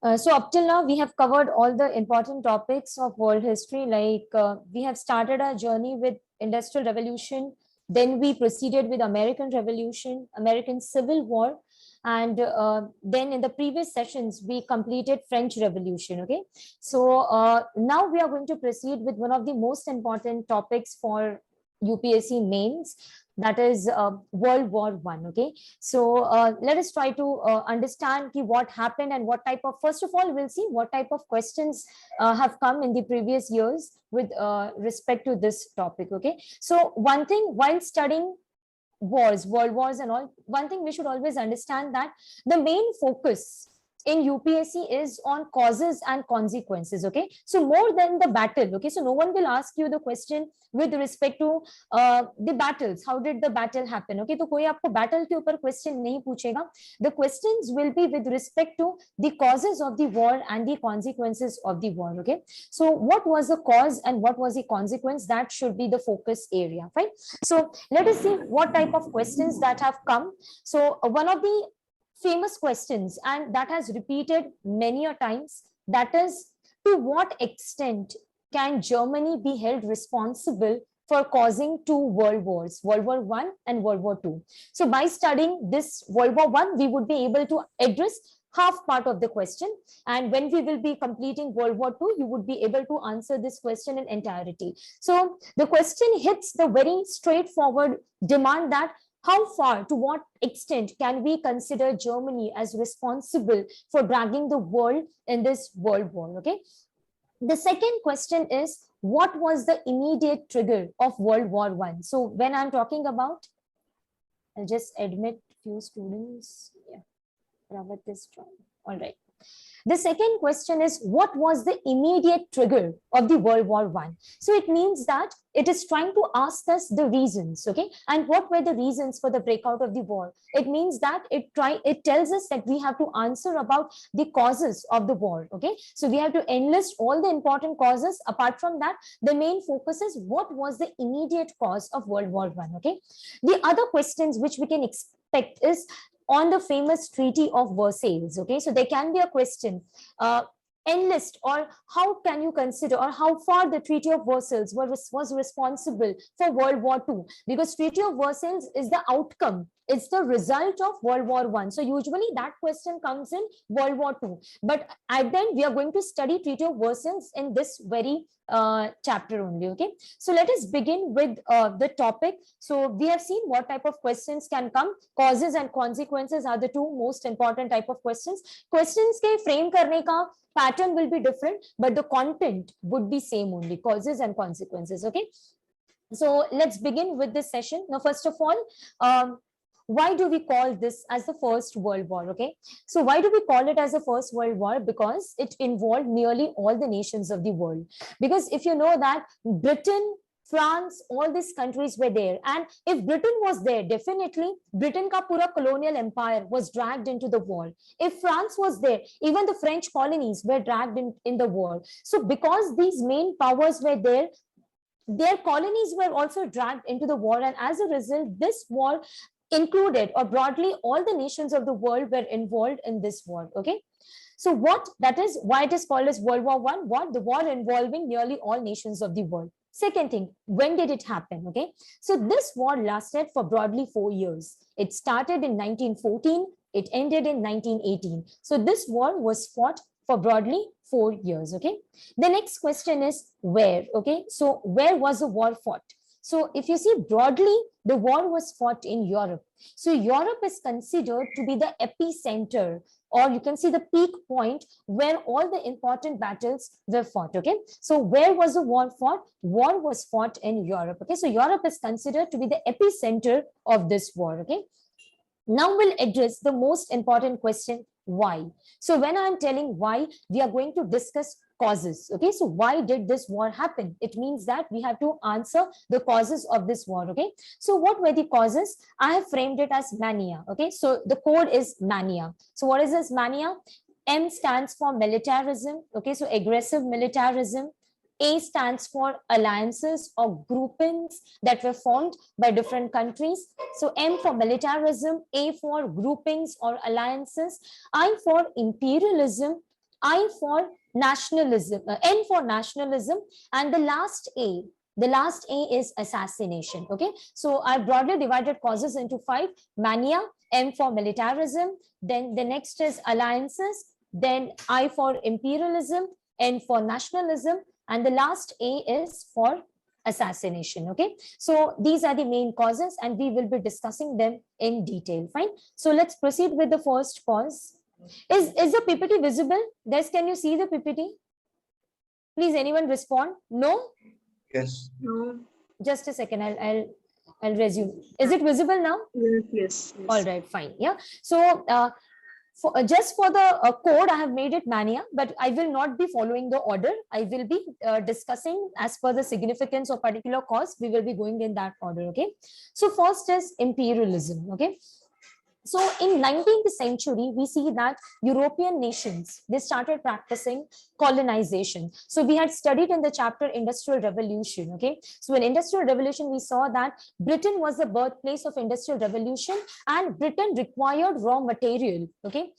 So up till now, we have covered all the important topics of world history. We have started our journey with Industrial Revolution, then we proceeded with American Revolution, American Civil War, and then in the previous sessions we completed French Revolution. Okay, so now we are going to proceed with one of the most important topics for UPSC mains, that is World War One. Okay, so let us try to understand what happened and what type of, first of all, we'll see what type of questions have come in the previous years with respect to this topic. Okay, so one thing while studying wars, world wars and all, one thing we should always understand that the main focus in UPSC is on causes and consequences. Okay, so more than the battle. Okay, so no one will ask you the question with respect to the battles, how did the battle happen. Okay, तो कोई आपको battle के ऊपर question नहीं पूछेगा. The questions will be with respect to the causes of the war and the consequences of the war. Okay, so what was the cause and what was the consequence, that should be the focus area, right? So let us see what type of questions that have come. So one of the famous questions, and that has repeated many a times, that is, to what extent can Germany be held responsible for causing two world wars, World War One and World War Two? So by studying this World War One, we would be able to address half part of the question, and when we will be completing World War Two, you would be able to answer this question in entirety. So the question hits the very straightforward demand that how far, to what extent can we consider Germany as responsible for dragging the world in this world war? Okay. The second question is, what was the immediate trigger of World War One? So when I'm talking about, I'll just admit few students. Yeah, Rawat is trying. All right. The second question is, what was the immediate trigger of the World War One? So it means that it is trying to ask us the reasons, okay? And what were the reasons for the breakout of the war? It means that it tells us that we have to answer about the causes of the war, okay? So we have to enlist all the important causes. Apart from that, the main focus is what was the immediate cause of World War One, okay? The other questions which we can expect is on the famous Treaty of Versailles. Okay, so there can be a question. Enlist, or how can you consider, or how far the Treaty of Versailles was responsible for World War II? Because Treaty of Versailles is the outcome, it's the result of World War One. So usually that question comes in World War II, but at then we are going to study Treaty of Versailles in this very chapter only. Okay, so let us begin with the topic. So we have seen what type of questions can come. Causes and consequences are the two most important type of questions. Questions के frame करने का pattern will be different, but the content would be same only, causes and consequences. Okay, so let's begin with this session. Now, first of all, why do we call this as the First World War? Okay, so why do we call it as the First World War? Because it involved nearly all the nations of the world. Because if you know that Britain, France, all these countries were there, and if Britain was there, definitely Britain ka pura colonial empire was dragged into the war. If France was there, even the French colonies were dragged in the war. So because these main powers were there, their colonies were also dragged into the war, and as a result, this war included, or broadly all the nations of the world were involved in this war. Okay, so what, that is why it is called as World War One. What? The war involving nearly all nations of the world. Second thing, when did it happen? Okay, so this war lasted for broadly 4 years. It started in 1914, it ended in 1918. So this war was fought for broadly 4 years. Okay, the next question is where. Okay, so where was the war fought? So if you see broadly, the war was fought in Europe. So Europe is considered to be the epicenter, or you can see the peak point where all the important battles were fought. Okay, so where was the war fought? War was fought in Europe. Okay, so Europe is considered to be the epicenter of this war. Okay, now we'll address the most important question, why. So when I'm telling why, we are going to discuss causes. Okay, so why did this war happen? It means that we have to answer the causes of this war. Okay, so what were the causes? I have framed it as mania. Okay, so the code is mania. So what is this mania? M stands for militarism. Okay, so aggressive militarism. A stands for alliances or groupings that were formed by different countries. So M for militarism, A for groupings or alliances, I for imperialism, I for nationalism, N for nationalism, and the last A. The last A is assassination. Okay, so I broadly divided causes into 5: mania, M for militarism, then the next is alliances, then I for imperialism, N for nationalism, and the last A is for assassination. Okay, so these are the main causes, and we will be discussing them in detail. Fine. So let's proceed with the first cause. Is the PPT visible? Guys, can you see the PPT? Please, anyone respond? No? Yes. No. Just a second. I'll resume. Is it visible now? Yes. All right, fine. Yeah. So just for the code, I have made it mania, but I will not be following the order. I will be discussing as per the significance of particular cause. We will be going in that order. Okay. So first is imperialism. Okay. So in 19th century, we see that European nations, they started practicing colonization. So we had studied in the chapter Industrial Revolution. Okay. So in Industrial Revolution, we saw that Britain was the birthplace of Industrial Revolution, and Britain required raw material, okay,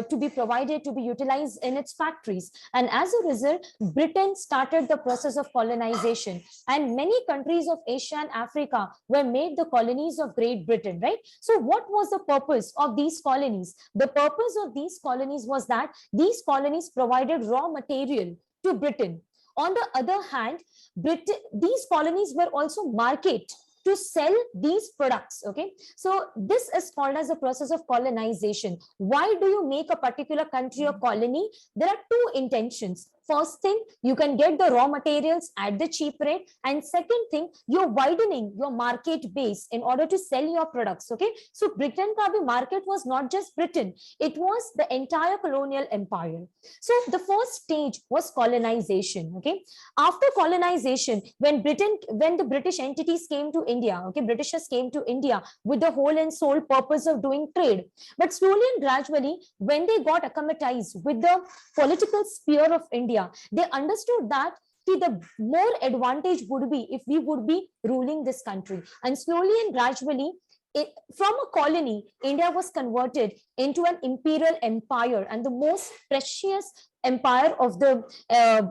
to be provided, to be utilized in its factories. And as a result, Britain started the process of colonization, and many countries of Asia and Africa were made the colonies of Great Britain, right? So what was the purpose of these colonies? The purpose of these colonies was that these colonies provided raw material to Britain. On the other hand, these colonies were also market to sell these products. Okay, so this is called as a process of colonization. Why do you make a particular country a colony? There are two intentions. First thing, you can get the raw materials at the cheap rate, and second thing, you're widening your market base in order to sell your products. Okay, so Britain ka bhi market was not just Britain, it was the entire colonial empire. So the first stage was colonization. Okay, after colonization, when the British entities came to India, okay, Britishers came to India with the whole and sole purpose of doing trade. But slowly and gradually, when they got acclimatized with the political sphere of India, they understood that the more advantage would be if we would be ruling this country. And slowly and gradually, from a colony, India was converted into an imperial empire, and the most precious empire of the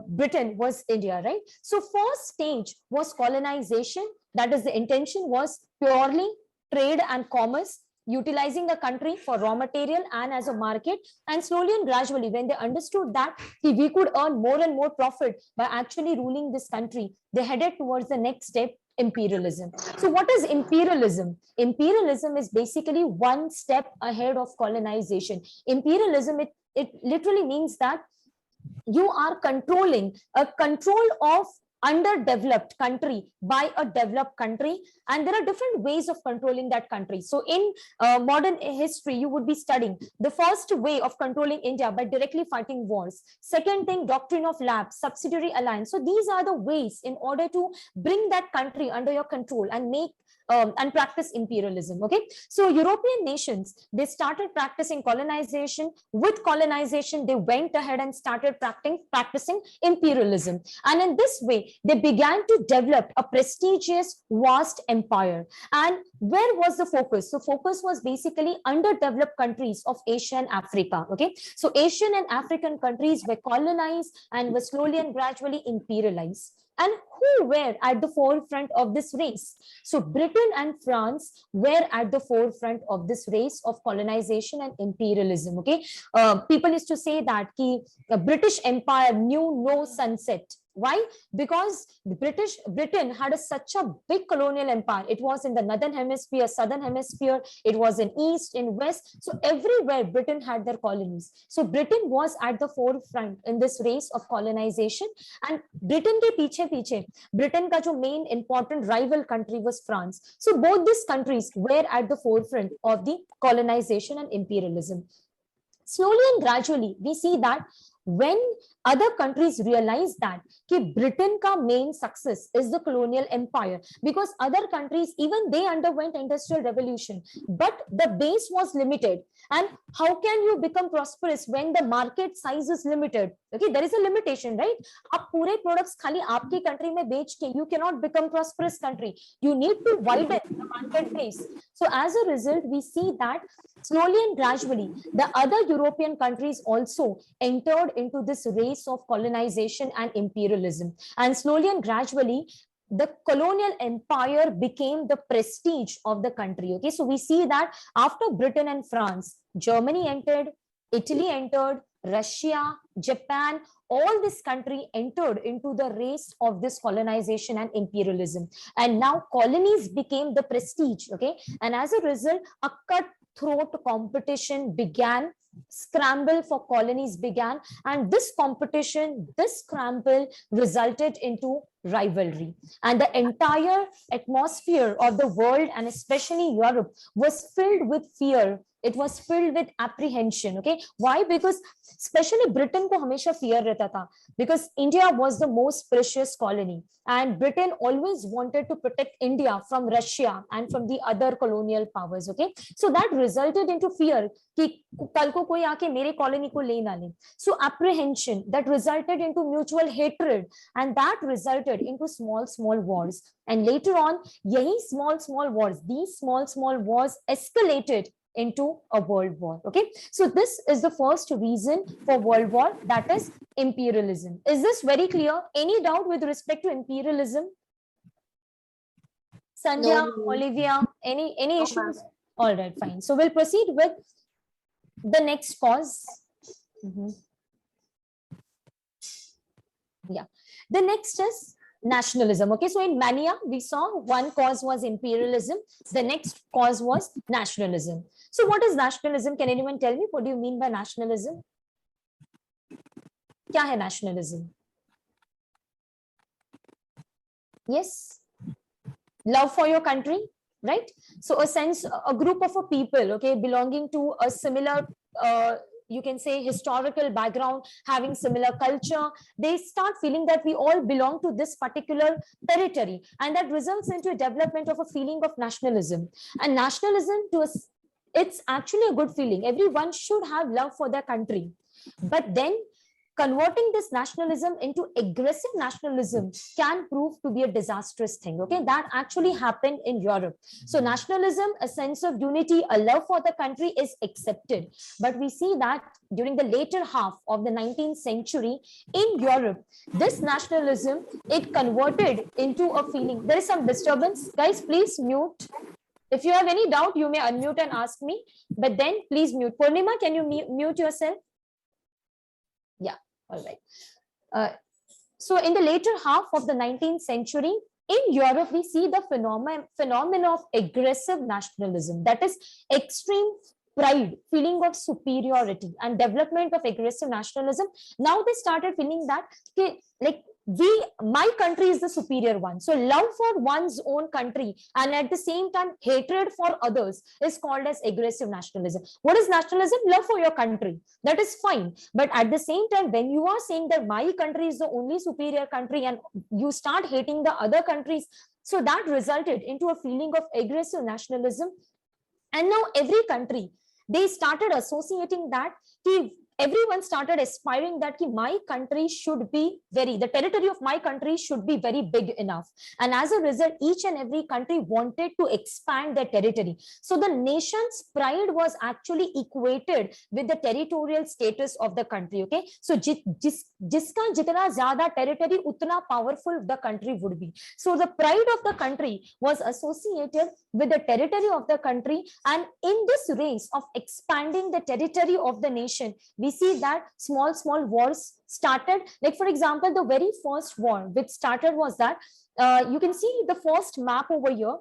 Britain was India, right? So first stage was colonization. That is, the intention was purely trade and commerce, utilizing the country for raw material and as a market. And slowly and gradually, when they understood that we could earn more and more profit by actually ruling this country, they headed towards the next step, imperialism. So what is imperialism? Imperialism is basically one step ahead of colonization. Imperialism, it literally means that you are controlling a control of underdeveloped country by a developed country, and there are different ways of controlling that country. So in modern history, you would be studying the first way of controlling India by directly fighting wars. Second thing, doctrine of lapse, subsidiary alliance. So these are the ways in order to bring that country under your control and make and practice imperialism. Okay, so European nations, they started practicing colonization. With colonization, they went ahead and started practicing imperialism, and in this way they began to develop a prestigious vast empire. And where was the focus? So focus was basically underdeveloped countries of Asia and Africa. Okay, so Asian and African countries were colonized and were slowly and gradually imperialized. And who were at the forefront of this race? So Britain and France were at the forefront of this race of colonization and imperialism. Okay, people used to say that the British Empire knew no sunset. Why? Because Britain had such a big colonial empire. It was in the northern hemisphere, southern hemisphere, it was in east, in west. So everywhere Britain had their colonies. So Britain was at the forefront in this race of colonization. And Britain ke piche, Britain ka jo main important rival country was France. So both these countries were at the forefront of the colonization and imperialism. Slowly and gradually, we see that when other countries realized that कि Britain का main success is the colonial empire, because other countries, even they underwent industrial revolution, but the base was limited. And how can you become prosperous when the market size is limited? Okay, there is a limitation, right? आप पूरे products खाली आपकी country में बेच के you cannot become prosperous country. You need to widen the market base. So as a result, we see that slowly and gradually, the other European countries also entered into this race of colonization and imperialism. And slowly and gradually, the colonial empire became the prestige of the country. Okay, so we see that after Britain and France, Germany entered, Italy entered, Russia, Japan, all this country entered into the race of this colonization and imperialism. And now colonies became the prestige. Okay, and as a result, a cutthroat competition began, scramble for colonies began, and this competition, this scramble resulted into rivalry, and the entire atmosphere of the world and especially Europe was filled with fear. It was filled with apprehension. Okay, why? Because especially Britain को हमेशा fear रहता था, because India was the most precious colony, and Britain always wanted to protect India from Russia and from the other colonial powers. Okay, so that resulted into fear कि कल को कोई आके मेरे colony को ले ना ले. So apprehension that resulted into mutual hatred, and that resulted into small wars. And later on, यही small wars, these small wars escalated into a world war. Okay, so this is the first reason for world war, that is imperialism. Is this very clear? Any doubt with respect to imperialism? Sandhya, No. Olivia, any issues? All right, fine. So we'll proceed with the next cause. Yeah, the next is nationalism. Okay, so in Mania we saw one cause was imperialism, the next cause was nationalism. So what is nationalism? Can anyone tell me what do you mean by nationalism? क्या है nationalism? Yes, love for your country, right? So a sense, a group of a people, okay, belonging to a similar you can say historical background, having similar culture, they start feeling that we all belong to this particular territory, and that results into a development of a feeling of nationalism. And nationalism, to us, it's actually a good feeling. Everyone should have love for their country, but then converting this nationalism into aggressive nationalism can prove to be a disastrous thing. Okay, that actually happened in Europe. So nationalism, a sense of unity, a love for the country is accepted, but we see that during the later half of the 19th century in Europe, this nationalism, it converted into a feeling. There is some disturbance, guys, please mute. If you have any doubt, you may unmute and ask me, but then please mute. Purnima, can you mute yourself? Yeah, all right. So in the later half of the 19th century, in Europe, we see the phenomenon of aggressive nationalism, that is extreme pride, feeling of superiority, and development of aggressive nationalism. Now they started feeling that, like, my country is the superior one. So love for one's own country and at the same time hatred for others is called as aggressive nationalism. What is nationalism? Love for your country, that is fine, but at the same time, when you are saying that my country is the only superior country and you start hating the other countries, so that resulted into a feeling of aggressive nationalism. And now every country, they started associating that, everyone started aspiring that my country should be the territory of my country should be very big enough. And as a result, each and every country wanted to expand their territory. So the nation's pride was actually equated with the territorial status of the country. Okay, so jiska jitna zyada territory, utna powerful the country would be. So the pride of the country was associated with the territory of the country, and in this race of expanding the territory of the nation, we see that small wars started. Like for example, the very first war which started was that, you can see the first map over here,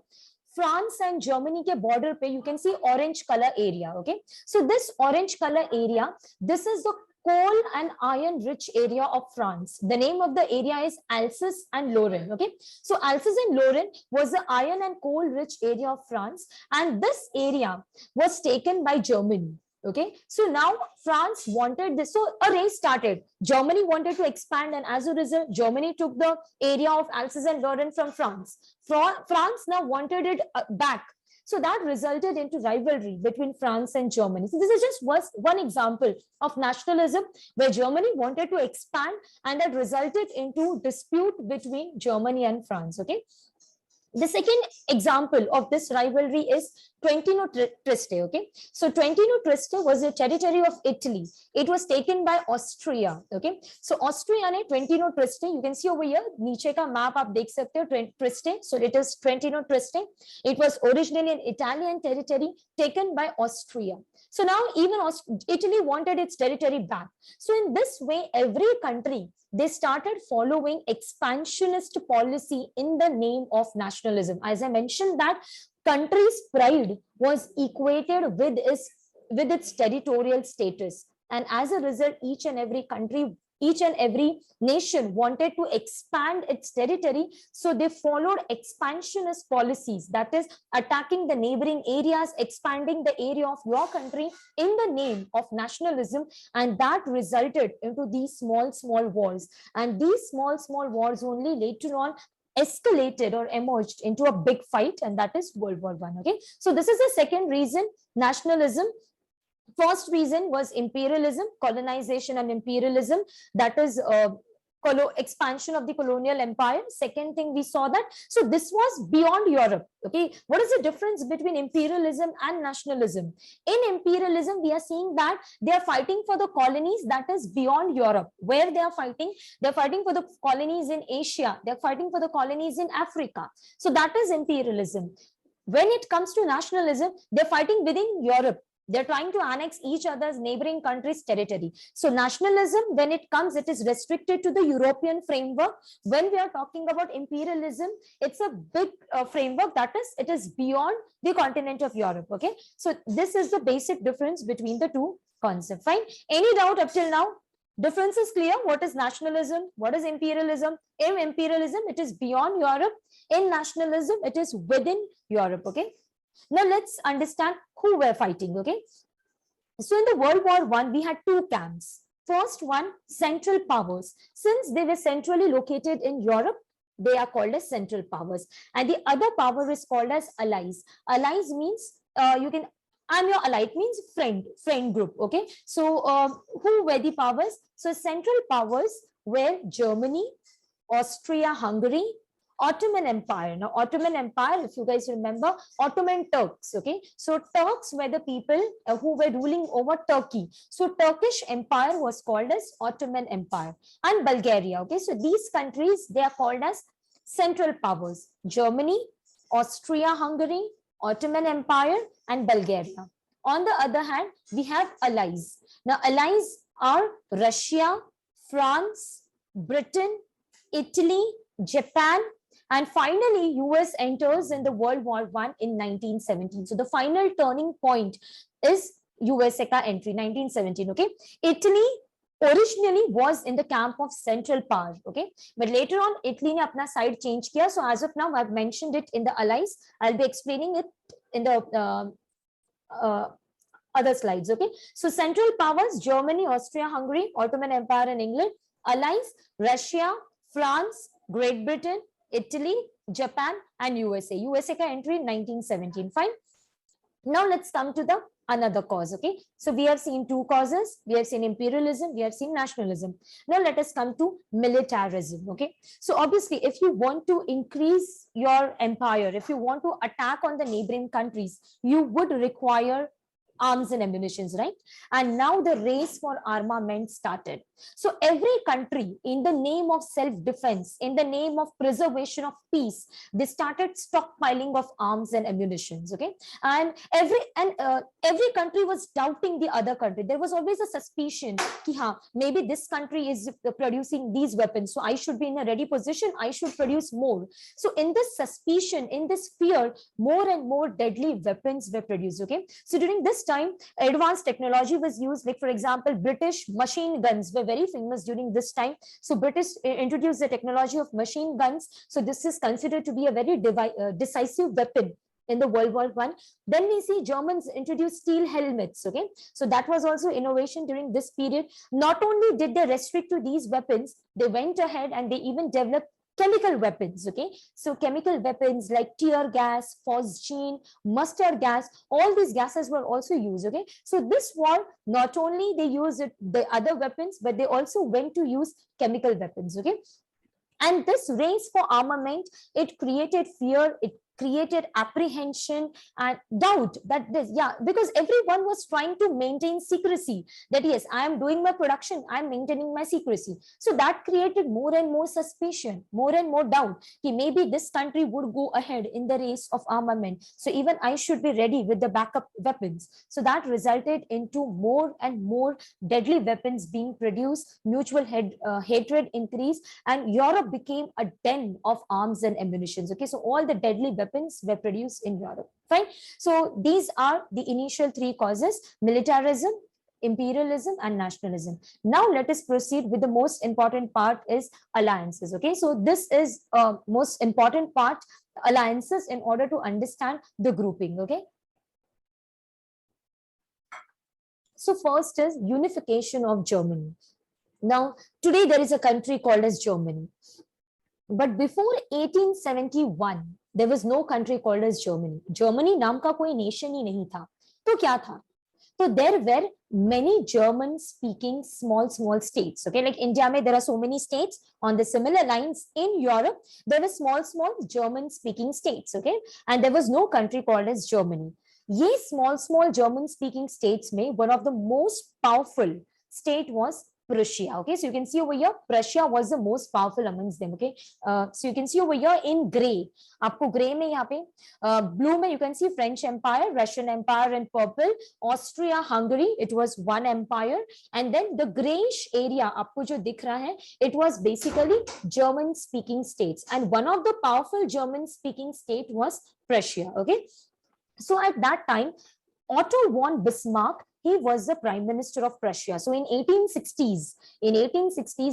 France and Germany ke border pe you can see orange color area. Okay, so this orange color area, this is the coal and iron rich area of France. The name of the area is Alsace and Lorraine. Okay, so Alsace and Lorraine was the iron and coal rich area of France, and this area was taken by Germany. Okay, so now France wanted this, so a race started. Germany wanted to expand, and as a result, Germany took the area of Alsace-and-Lorraine from France. France now wanted it back. So that resulted into rivalry between France and Germany. So this is just one example of nationalism where Germany wanted to expand, and that resulted into dispute between Germany and France. Okay. The second example of this rivalry is Trentino Triste. Okay, so Trentino Triste was a territory of Italy. It was taken by Austria. Okay, so Austria ne Trentino Triste, you can see over here, नीचे का map आप देख सकते हो Triste. So it is Trentino Triste. It was originally an Italian territory taken by Austria. So now even Italy wanted its territory back. So in this way, every country, they started following expansionist policy in the name of nationalism. As I mentioned, that country's pride was equated with its territorial status. And as a result, each and every nation wanted to expand its territory. So they followed expansionist policies, that is attacking the neighboring areas, expanding the area of your country in the name of nationalism. And that resulted into these small wars. And these small wars only later on escalated or emerged into a big fight, and that is World War I. Okay, so this is the second reason, nationalism. First reason was imperialism, colonization and imperialism, that is expansion of the colonial empire. Second thing we saw that, so this was beyond Europe. Okay, what is the difference between imperialism and nationalism? In imperialism, we are seeing that they are fighting for the colonies that is beyond Europe. Where they are fighting? They're fighting for the colonies in Asia, they're fighting for the colonies in Africa. So that is imperialism. When it comes to nationalism, they're fighting within Europe. They're trying to annex each other's neighboring countries' territory. So nationalism, when it comes, it is restricted to the European framework. When we are talking about imperialism, it's a big framework, that is, it is beyond the continent of Europe. Okay, so this is the basic difference between the two concepts. Fine. Any doubt up till now? Difference is clear. What is nationalism? What is imperialism? In imperialism, it is beyond Europe. In nationalism, it is within Europe. Okay. Now let's understand who were fighting. Okay, so in the World War I, we had two camps. First one, Central Powers. Since they were centrally located in Europe, they are called as Central Powers, and the other power is called as Allies. Allies means I'm your ally, it means friend group. Okay, so who were the powers? So Central Powers were Germany, Austria-Hungary, Ottoman Empire. Now, Ottoman Empire, if you guys remember, Ottoman Turks. Okay, so Turks were the people who were ruling over Turkey. So Turkish Empire was called as Ottoman Empire. And Bulgaria. Okay, so these countries, they are called as Central Powers: Germany, Austria-Hungary, Ottoman Empire, and Bulgaria. On the other hand, we have allies. Now, allies are Russia, France, Britain, Italy, Japan, and finally, US enters in the World War I in 1917. So the final turning point is USA ka entry, 1917. Okay, Italy originally was in the camp of Central Power. Okay, but later on, Italy ne apna side change kiya. So as of now, I've mentioned it in the allies. I'll be explaining it in the other slides. Okay, so Central Powers: Germany, Austria, Hungary, Ottoman Empire, and England. Allies: Russia, France, Great Britain, Italy, Japan, and USA. USA ka entry in 1917. Fine. Now let's come to the another cause. Okay, so we have seen two causes. We have seen imperialism, we have seen nationalism. Now let us come to militarism. Okay, so obviously, if you want to increase your empire, if you want to attack on the neighboring countries, you would require arms and ammunitions, right? And now the race for armament started. So every country, in the name of self-defense, in the name of preservation of peace, they started stockpiling of arms and ammunitions. Okay, and every country was doubting the other country. There was always a suspicion ki ha, maybe this country is producing these weapons, so I should be in a ready position, I should produce more. So in this suspicion, in this fear, more and more deadly weapons were produced. Okay, so during this time, advanced technology was used. Like, for example, British machine guns were very famous during this time. So British introduced the technology of machine guns. So this is considered to be a very decisive weapon in the World War I. Then we see Germans introduce steel helmets. Okay, so that was also innovation during this period. Not only did they restrict to these weapons, they went ahead and they even developed chemical weapons. Okay, so chemical weapons like tear gas, phosgene, mustard gas, all these gases were also used. Okay, so this war, not only they used the other weapons, but they also went to use chemical weapons. Okay, and this race for armament, it created fear, it created apprehension and doubt that this, yeah, because everyone was trying to maintain secrecy, that yes, I am doing my production, I am maintaining my secrecy. So that created more and more suspicion, more and more doubt that maybe this country would go ahead in the race of armament, so even I should be ready with the backup weapons. So that resulted into more and more deadly weapons being produced, mutual hatred increased, and Europe became a den of arms and ammunitions. Okay, so all the deadly weapons were produced in Europe. Fine. So these are the initial three causes: militarism, imperialism, and nationalism. Now let us proceed with the most important part, is alliances. Okay, so this is most important part, alliances, in order to understand the grouping. Okay, so first is unification of Germany. Now today there is a country called as Germany, but before 1871 there was no country called as Germany. Germany नाम का कोई nation ही नहीं था. तो क्या था? So there were many German speaking small states. Okay, like India mein there are so many states. On the similar lines in Europe there were small German speaking states. Okay, and there was no country called as Germany. Ye small German speaking states mein one of the most powerful state was Prussia. Okay, so you can see over here Prussia was the most powerful amongst them. Okay, so you can see over here in gray, आपको gray में यहाँ पे blue में you can see French Empire, Russian Empire, and purple Austria Hungary, it was one empire. And then the grayish area आपको जो दिख रहा है, it was basically German speaking states, and one of the powerful German speaking state was Prussia. Okay, so at that time Otto von Bismarck, he was the prime minister of Prussia. So in 1860s,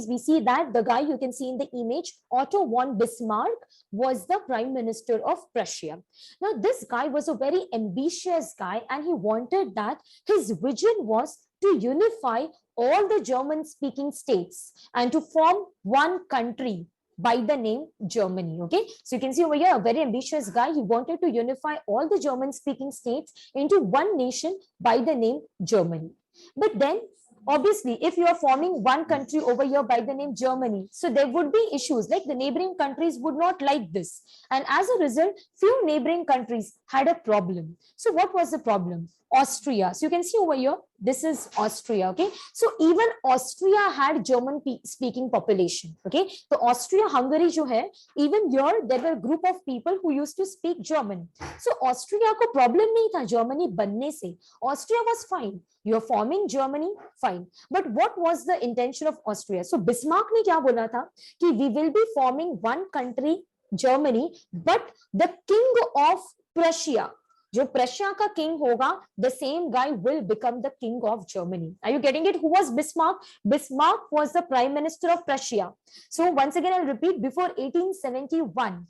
we see that the guy you can see in the image, Otto von Bismarck, was the prime minister of Prussia. Now this guy was a very ambitious guy, and he wanted that his vision was to unify all the German speaking states and to form one country by the name Germany. Okay, so you can see over here a very ambitious guy. He wanted to unify all the German speaking states into one nation by the name Germany. But then obviously if you are forming one country over here by the name Germany, so there would be issues, like the neighboring countries would not like this, and as a result few neighboring countries had a problem. So what was the problem? Austria. So you can see over here, this is Austria. Okay, so even Austria had German speaking population. Okay, so Austria Hungary jo hai, even here there were a group of people who used to speak German. So Austria ko problem nahi tha Germany banne se. Austria was fine, you are forming Germany, fine. But what was the intention of Austria? So Bismarck ne kya bola tha ki we will be forming one country Germany, but the king of Prussia, जो प्रशिया का king होगा, the same guy will become the king of Germany. Are you getting it? Who was Bismarck? Bismarck was the prime minister of Prussia. So once again I'll repeat, before 1871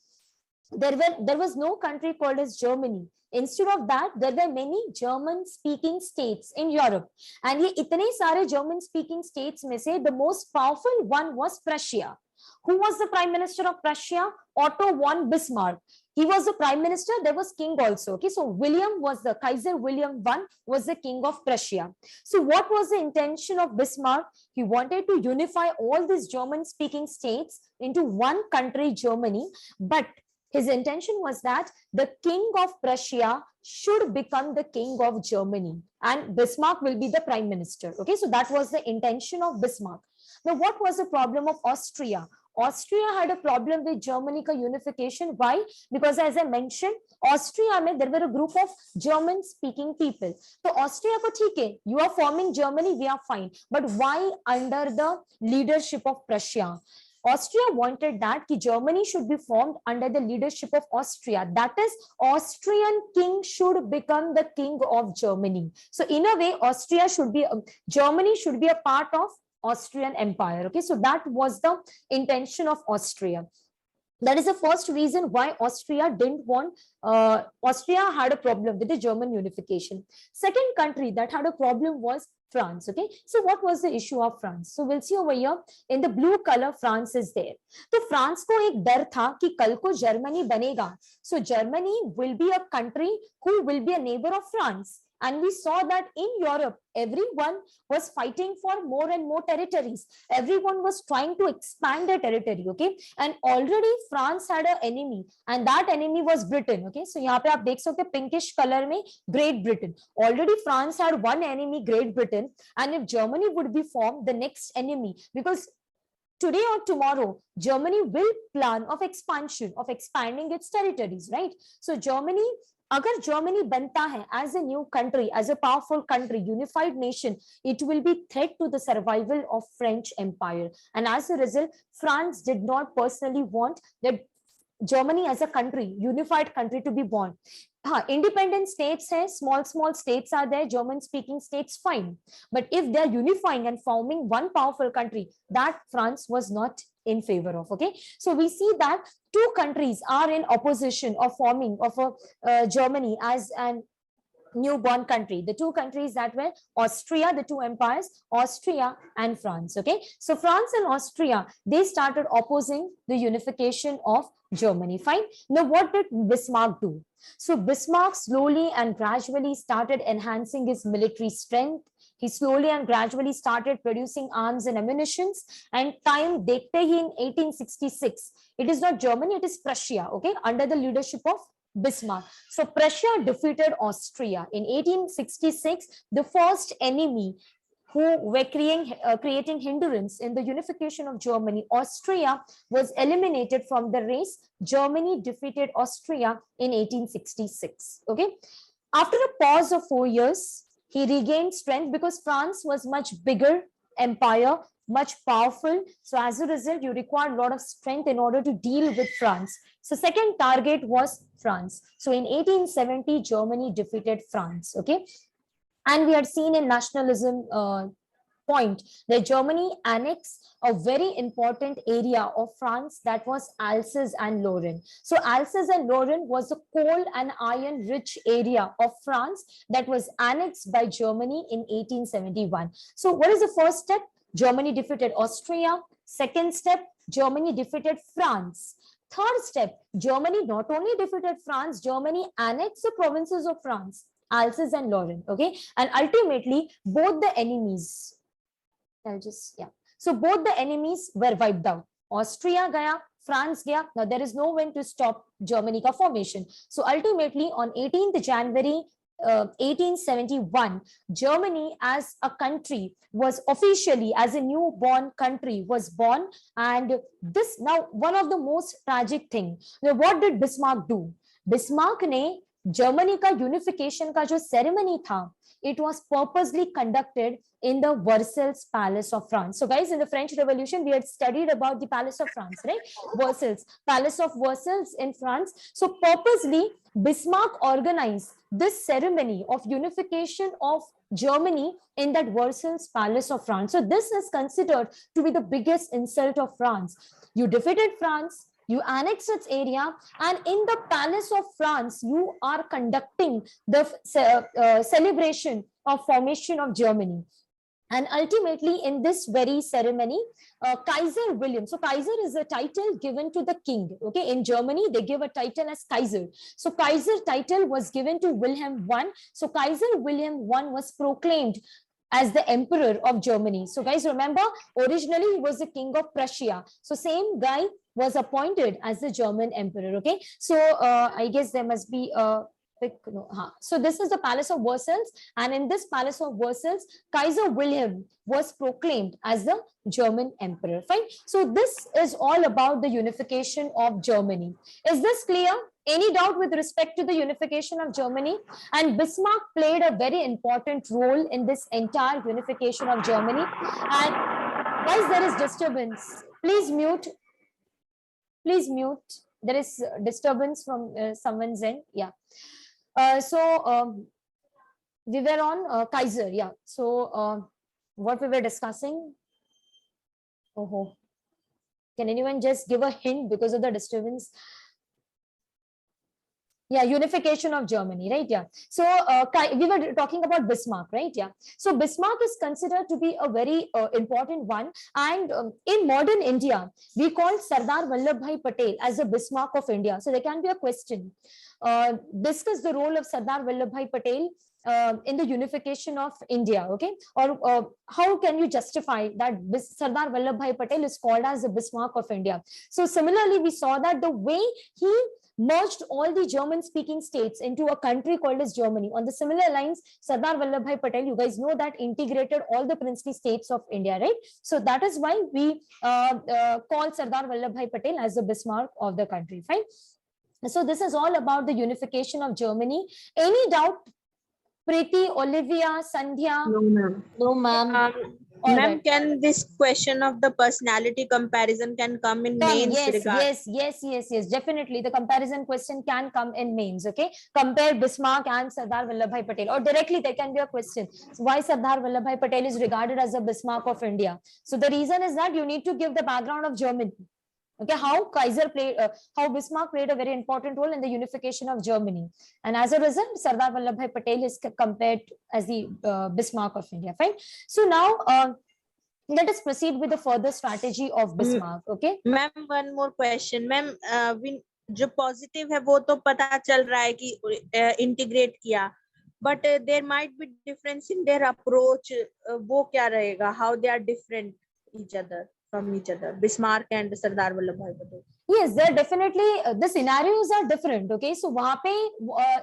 there was no country called as Germany. Instead of that there were many German speaking states in Europe, and ये इतने सारे German speaking states में से the most powerful one was Prussia. Who was the prime minister of Prussia? Otto von Bismarck. He was the prime minister, there was king also. Okay, so William was the Kaiser William I was the king of Prussia. So what was the intention of Bismarck? He wanted to unify all these German speaking states into one country, Germany, but his intention was that the king of Prussia should become the king of Germany and Bismarck will be the prime minister. Okay, so that was the intention of Bismarck. Now what was the problem of Austria? Austria had a problem with Germany ka unification. Why? Because as I mentioned, Austria mein there were a group of German speaking people. So Austria ko theek hai, you are forming Germany, we are fine. But why under the leadership of Prussia? Austria wanted that ki Germany should be formed under the leadership of Austria. That is, Austrian king should become the king of Germany. So in a way, Germany should be a part of Austrian Empire. Okay, so that was the intention of Austria. That is the first reason why Austria didn't want, Austria had a problem with the German unification. Second country that had a problem was France. Okay, so what was the issue of France? So we'll see over here in the blue color, France is there. तो France को एक डर था कि कल को Germany बनेगा, so Germany will be a country who will be a neighbor of France. And we saw that in Europe, everyone was fighting for more and more territories. Everyone was trying to expand their territory. Okay, and already France had an enemy, and that enemy was Britain. Okay, so यहाँ पे आप देख सकते हैं pinkish color में Great Britain. Already France had one enemy, Great Britain, and if Germany would be formed, the next enemy, because today or tomorrow, Germany will plan of expansion, of expanding its territories, right? So Germany, अगर Germany बनता है as a new country, as a powerful country, unified nation, it will be threat to the survival of French Empire. And as a result, France did not personally want that Germany as a country, unified country, to be born. Independent states hai, small states are there, German speaking states, fine. But if they are unifying and forming one powerful country, that France was not in favor of. Okay, so we see that two countries are in opposition of forming of a Germany as an newborn country. The two countries that were Austria, the two empires, Austria and France. Okay, so France and Austria, they started opposing the unification of Germany. Fine. Now, what did Bismarck do? So Bismarck slowly and gradually started enhancing his military strength. He slowly and gradually started producing arms and ammunitions. And time dekhte hi in 1866, it is not Germany, it is Prussia. Okay, under the leadership of Bismarck. So Prussia defeated Austria in 1866. The first enemy who were creating hindrance in the unification of Germany, Austria, was eliminated from the race. Germany defeated Austria in 1866. Okay. After a pause of 4 years, he regained strength because France was much bigger empire, much powerful. So as a result, you require a lot of strength in order to deal with France. So second target was France. So in 1870, Germany defeated France. Okay. And we had seen in nationalism point that Germany annexed a very important area of France, that was Alsace and Lorraine. So Alsace and Lorraine was a coal and iron rich area of France that was annexed by Germany in 1871. So what is the first step? Germany defeated Austria. Second step, Germany defeated France. Third step, Germany not only defeated France, Germany annexed the provinces of France, Alsace and Lorraine. Okay, and ultimately both the enemies, so both the enemies were wiped out. Austria gaya, France gaya. Now there is no way to stop Germany ka formation. So ultimately on 18th January 1871, Germany as a country was officially, as a newborn country, was born. And this, now one of the most tragic thing, now what did Bismarck do? Bismarck ने Germany का unification का जो ceremony था, it was purposely conducted in the Versailles Palace of France. So guys, in the French Revolution, we had studied about the Palace of France, right? Versailles, Palace of Versailles in France. So purposely, Bismarck organized this ceremony of unification of Germany in that Versailles Palace of France. So this is considered to be the biggest insult of France. You defeated France, you annex its area, and in the Palace of France, you are conducting the celebration of formation of Germany. And ultimately, in this very ceremony, Kaiser William, so Kaiser is a title given to the king. Okay, in Germany, they give a title as Kaiser. So Kaiser title was given to Wilhelm I. So Kaiser William I was proclaimed as the emperor of Germany. So guys, remember, originally he was the king of Prussia. So same guy was appointed as the German emperor. Okay, so I guess there must be a so this is the Palace of Versailles, and in this Palace of Versailles, Kaiser Wilhelm was proclaimed as the German emperor. Fine. So this is all about the unification of Germany. Is this clear? Any doubt with respect to the unification of Germany? And Bismarck played a very important role in this entire unification of Germany. And guys, there is disturbance. Please mute. Please mute. There is disturbance from someone's end. Yeah. We were on Kaiser. Yeah. So what we were discussing? Oh, Can anyone just give a hint because of the disturbance? Yeah, unification of Germany, right? Yeah. So we were talking about Bismarck, right? Yeah. So Bismarck is considered to be a very important one. And in modern India, we call Sardar Vallabhbhai Patel as the Bismarck of India. So there can be a question. Discuss the role of Sardar Vallabhbhai Patel in the unification of India, okay? Or how can you justify that Sardar Vallabhbhai Patel is called as the Bismarck of India? So similarly, we saw that the way he merged all the German speaking states into a country called as Germany. On the similar lines, Sardar Vallabhbhai Patel, you guys know that integrated all the princely states of India, right? So that is why we call Sardar Vallabhbhai Patel as the Bismarck of the country, fine? So this is all about the unification of Germany. Any doubt? Preeti, Olivia, Sandhya? No, ma'am. No, ma'am. Ma'am, can this question of the personality comparison can come in mains? Yes, definitely. The comparison question can come in mains, okay? Compare Bismarck and Sardar Vallabhbhai Patel, or directly there can be a question. Why Sardar Vallabhbhai Patel is regarded as the Bismarck of India? So the reason is that you need to give the background of Germany. Okay, how how Bismarck played a very important role in the unification of Germany, and as a result, Sardar Vallabhbhai Patel is compared as the Bismarck of India. Fine. So now let us proceed with the further strategy of Bismarck. Okay, ma'am, one more question, ma'am. जो positive है वो तो पता चल रहा है कि integrate किया, but there might be difference in their approach. वो क्या रहेगा? How they are different from each other, Bismarck and Sardar Vallabhbhai Patel? Yes, they're definitely the scenarios are different. Okay, so वहाँ पे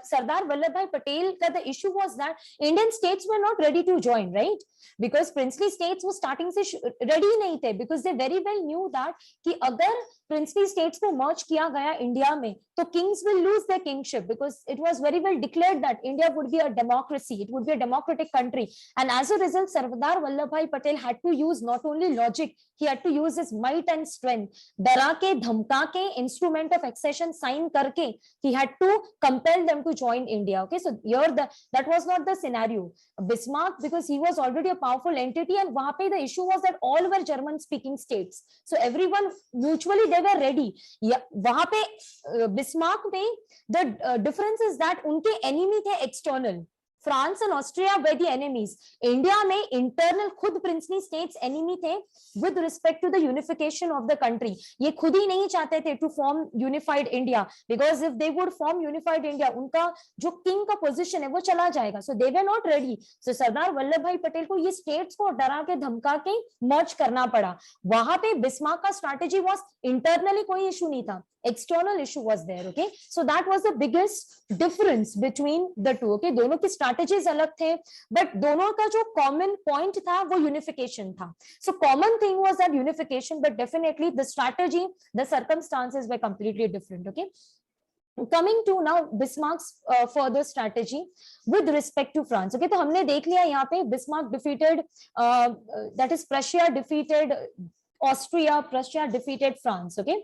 Sardar Vallabhbhai Patel का the issue was that Indian states were not ready to join, right? Because princely states were starting से ready नहीं थे, because they very well knew that कि अगर princely states को merge किया गया इंडिया में, तो kings will lose their kingship, because it was very well declared that India would be a democracy, it would be a democratic country, and as a result, Sardar Vallabhbhai Patel had to use not only logic, he had to use his might and strength. डरा के धमका के instrument of accession sign करके he had to compel them to join India. Okay, so here that was not the scenario. Bismarck, because he was already a powerful entity, and वहाँ पे the issue was that all were German speaking states, so everyone mutually they were ready. Yeah, वहाँ पे Bismarck में the difference is that उनके enemy थे external. France and Austria were the enemies. India में internal खुद princely states enemy थे with respect to the unification of the country. ये खुद ही नहीं चाहते थे to form unified India, because if they would form unified India, उनका जो king का position है वो चला जाएगा. So they were not ready. So Sardar Vallabhbhai Patel को ये states को डरा के धमका के merge करना पड़ा. वहां पे Bismarck का strategy was internally कोई issue नहीं था. External issue was there. Okay, so that was the biggest difference between the two. Okay, दोनों की strategies अलग थे, but दोनों का जो common point था वो unification था. So common thing was that unification, but definitely the strategy, the circumstances were completely different. Okay, coming to now Bismarck's further strategy with respect to France. Okay, तो हमने देख लिया यहाँ पे Bismarck defeated that is Prussia defeated Austria, Prussia defeated France. Okay,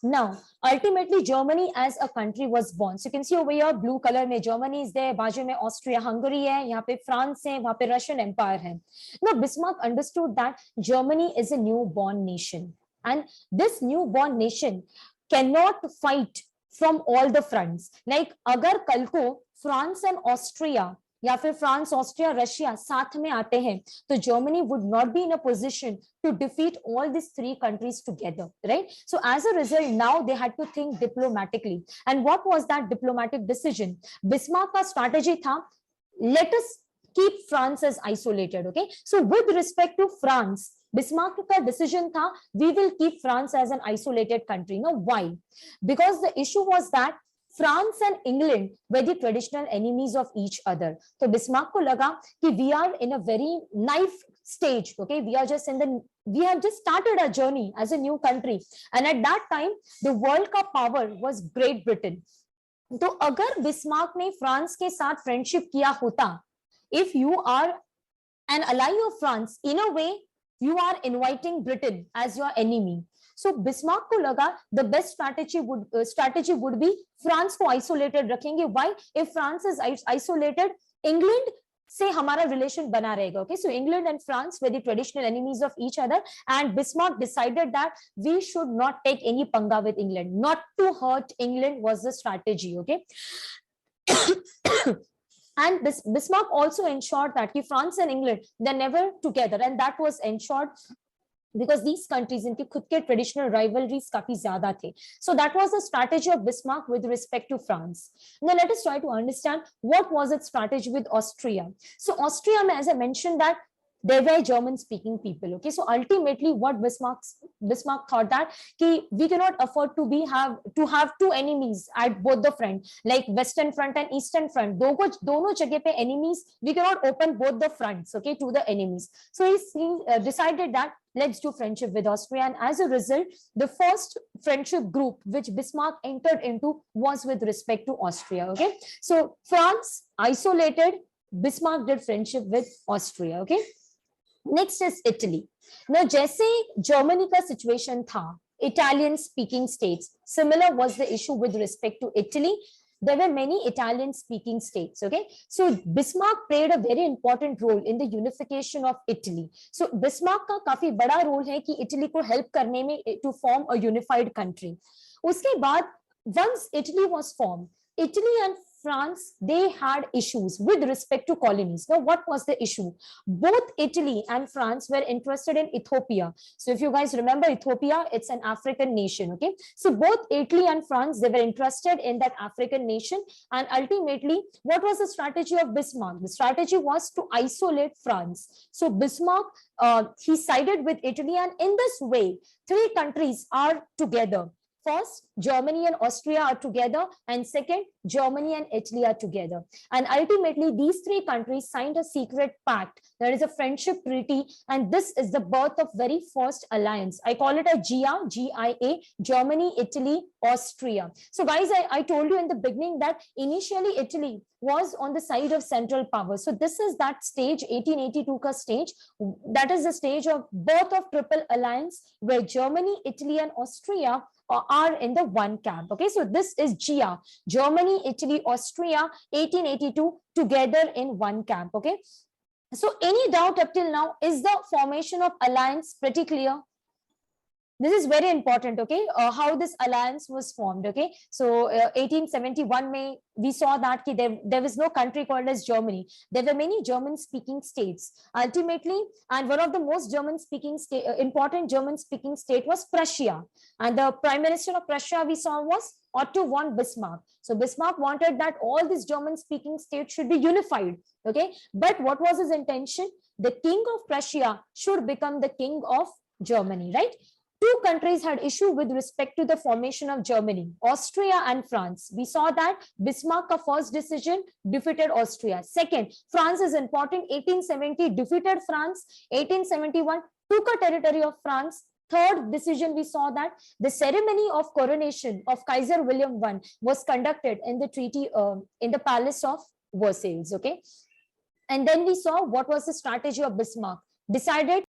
now ultimately Germany as a country was born. So you can see over here blue color में Germany is there, बाजू में Austria, Hungary है, यहाँ पे France है, वहाँ पे Russian Empire है. Now Bismarck understood that Germany is a newborn nation, and this newborn nation cannot fight from all the fronts. Like अगर कल को France and Austria या फिर फ्रांस, ऑस्ट्रिया, रशिया साथ में आते हैं, तो Germany would not be in a position to defeat all these three countries together, right? So as a result, now they had to think diplomatically. And what was that diplomatic decision? Bismarck का strategy था, let us keep France as isolated. Okay, so with respect to France, Bismarck का decision था, we will keep France as an isolated country. Now why? Because the issue was that France and England were the traditional enemies of each other. So Bismarck को लगा कि we are in a very naive stage. Okay, we have just started our journey as a new country, and at that time the world का power was Great Britain. तो अगर Bismarck ने France के साथ friendship किया होता, if you are an ally of France, in a way you are inviting Britain as your enemy. So Bismarck को लगा the best strategy would be France को isolated रखेंगे. Why? If France is isolated, England से हमारा relation बना रहेगा. Okay, so England and France were the traditional enemies of each other, and Bismarck decided that we should not take any panga with England. Not to hurt England was the strategy. Okay. And Bismarck also ensured that France and England, they're never together, and that was ensured because these countries इनके खुद के traditional rivalries काफी ज्यादा थे. So that was the strategy of Bismarck with respect to France. Now let us try to understand what was its strategy with Austria. So Austria, as I mentioned, that they were German speaking people. Okay, so ultimately what Bismarck thought that we cannot afford to have two enemies at both the front, like Western Front and Eastern Front. दोनों जगह पे enemies, we cannot open both the fronts, okay, to the enemies. So he decided that let's do friendship with Austria, and as a result, the first friendship group which Bismarck entered into was with respect to Austria. Okay, so France isolated, Bismarck did friendship with Austria. Okay. Next is Italy. Now, जैसे Germany का situation था, Italian speaking states, similar was the issue with respect to Italy. There were many Italian speaking states. Okay, so Bismarck played a very important role in the unification of Italy. So Bismarck का काफी बड़ा role है कि Italy को help करने में to form a unified country. उसके बाद once Italy was formed, Italy and France, they had issues with respect to colonies. Now, what was the issue? Both Italy and France were interested in Ethiopia. So if you guys remember Ethiopia, it's an African nation. Okay, so both Italy and France, they were interested in that African nation. And ultimately, what was the strategy of Bismarck? The strategy was to isolate France. So Bismarck, he sided with Italy, and in this way, three countries are together. First, Germany and Austria are together, and second, Germany and Italy are together. And ultimately, these three countries signed a secret pact. There is a friendship treaty, and this is the birth of very first alliance. I call it a GIA, G-I-A, Germany, Italy, Austria. So guys, I told you in the beginning that initially Italy was on the side of Central Power. So this is that stage, 1882 ka stage. That is the stage of birth of Triple Alliance, where Germany, Italy, and Austria are in the one camp. Okay, so this is GIA, Germany, Italy, Austria, 1882 together in one camp. Okay, so any doubt up till now? Is the formation of alliance pretty clear? This is very important. Okay, how this alliance was formed. Okay, so 1871 May, we saw that there was no country called as Germany. There were many German speaking states ultimately, and one of the most German speaking state, important German speaking state was Prussia, and the prime minister of Prussia we saw was Otto von Bismarck. So Bismarck wanted that all these German speaking states should be unified. Okay, but what was his intention? The king of Prussia should become the king of Germany, right? Two countries had issue with respect to the formation of Germany, Austria and France. We saw that Bismarck's first decision defeated Austria. Second, France is important. 1870 defeated France. 1871 took a territory of France. Third decision, we saw that the ceremony of coronation of Kaiser William I was conducted in the treaty in the Palace of Versailles. Okay, and then we saw what was the strategy of Bismarck. Decided